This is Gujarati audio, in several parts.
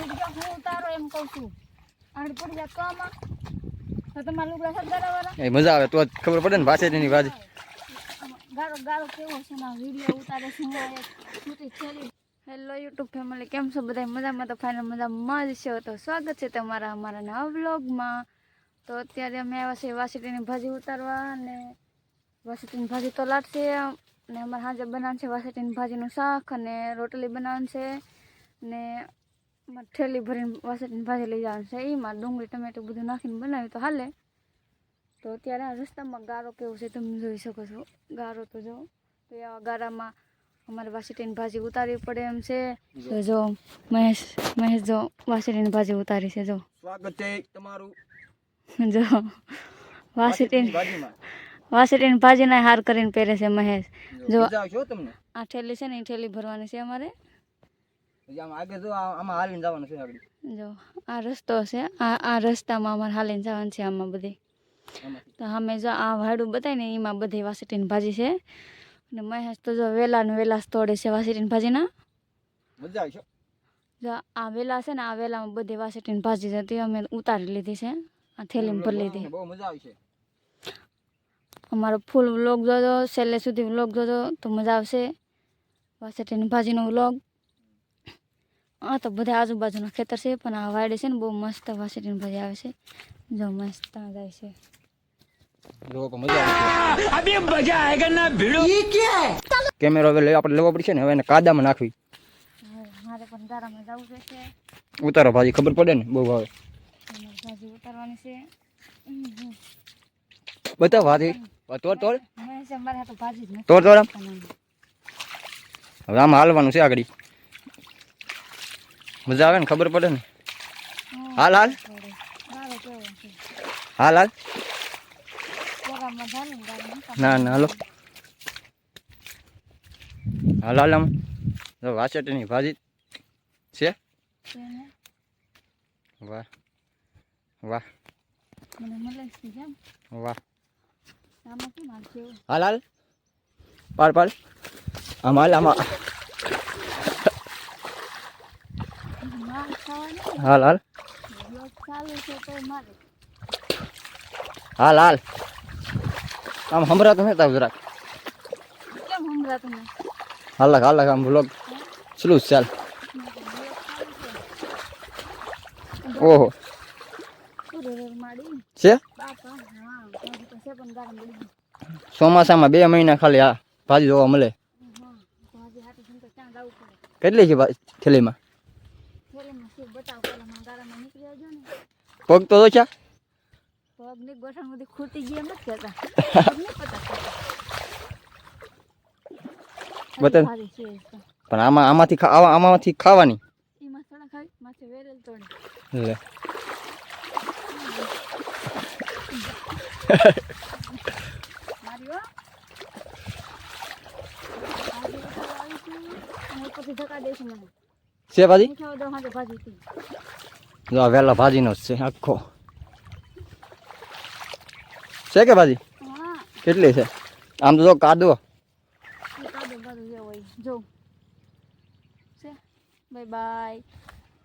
વિડીયો હું ઉતારો એમ કહું છું આગળ પડી જાય કામાં તો તમારા લુગડા સગારાવાળા એ મજા આવે તો જ ખબર પડે ને વાસેટીની ભાજી ગાળો ગાળો કેવો છે ને વિડીયો ઉતારે છે હું એક છૂટી છેલી. હેલો યુટ્યુબ ફેમિલી, કેમ છો બધા? મજામાં? તો ફાઇનલ મજામાં જ છે. તો સ્વાગત છે તમારા અમારા નવા વ્લોગમાં. તો અત્યારે અમે આવ્યા છીએ વાસેટીની ભાજી ઉતારવા અને વાસેટીની ભાજી તો લાગશે અને અમારે સાંજે બનાવવાનું છે વાસેટીની ભાજીનું શાક અને રોટલી બનાવવાનું છે ને ઠેલી ભરીને વાસેટીની ભાજી લઈ જવાનું છે. એમાં ડુંગળી ટમેટું બધું નાખીને બનાવી તો હાલે. તો અત્યારે આ રસ્તામાં ગારો કેવું છે તમે જોઈ શકો છો. ગારો તો જો તો આવા ગારામાં અમારે વાસેટીની ભાજી ઉતારવી પડે એમ છે. તો જો મહેશ જો વાસેટીની ભાજી ઉતારી છે. જો સ્વાગત છે તમારું જો વાસેટીની ભાજીના હાર કરીને પહેરે છે મહેશ. જો તમને આ ઠેલી છે ને એ ઠેલી ભરવાની છે અમારે. આગળ જો આમાં હાલીને જવાનું છે આગળ. જો આ રસ્તો છે, આ રસ્તામાં અમારે હાલીને જવાનું છે આમાં બધી. તો અમે જો આ વાડું બતાવી ને એમાં બધી વાસેટીની ભાજી છે ને મહેશ તો જો વેલા ને વેલા તોડે છે વાસેટીની ભાજીના. મજા આવશે. જો આ વેલા છે ને આ વેલામાં બધી વાસેટીની ભાજી હતી અમે ઉતારી લીધી છે, આ થેલીમાં ભરી લીધી. બહુ મજા આવશે. અમારો ફૂલ વ્લોગ જોજો, છેલ્લે સુધી વ્લોગ જોજો તો મજા આવશે વાસેટીની ભાજીનો વ્લોગ. આ તો બધા આજુબાજુના ખેતર છે પણ આ વાડે છે ને બહુ મસ્ત વાસેટીની ભાજી આવે છે. જો મસ્ત ત્યાં જાય છે. કેમેરો હવે આપણે લેવો પડશે ને, હવે એને કાદામાં નાખવી. મારે પણ ગારામાં જવું છે. ઉતારો ભાજી ખબર પડે ને, બહુ ભાવે. ભાજી ઉતારવાની છે. બતાવ ભાજી તોડ મારે હાથે ભાજી જ તોડ તોડ. હવે આમાં હાલવાનું છે આગળ, મજા આવે ને ખબર પડે ને. હાલ હાલ હાલ હાલ. ના ના હાલો હાલ હાલ. આમ વાસેટીની ભાજી છે. વાહ વાહ વાહ. હાલ હાલ પાડ પાડ. આમ હાલ આમાં હાલ હાલ હાલ હાલ. આમ સંભળાતું નથી તાવ જરાક. હાલક હાલક આમ વ્લોગ સ્લો ચાલ. ઓહો છે. ચોમાસામાં 2 મહિના ખાલી આ ભાજી જોવા મળે. કેટલી છે થેલીમાં? પગ તો ઓછા. પગની ગોઠણ બધી ખૂટી ગઈ એમ જ કહેતા. બતા પણ આમાંથી ખાવાની. એમાં થોડા ખાઈ માથે વેરેલ તોડે. લે માર્યો પછી ધક્કા દઈશું મને છે ભાજી. ભાજી હતી. જો વેલા ભાજીનો જ છે આખો. છે કે ભાજી કેટલી છે? આમ તો જો કાદો જો છે. Bye bye.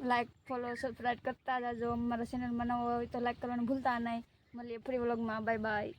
Like follow subscribe કરતા જાજો. અમારા ચેનલમાં નવો હોય તો લાઈક કરવાનું ભૂલતા નહીં. મળીએ ફરી વ્લોગમાં. Bye bye.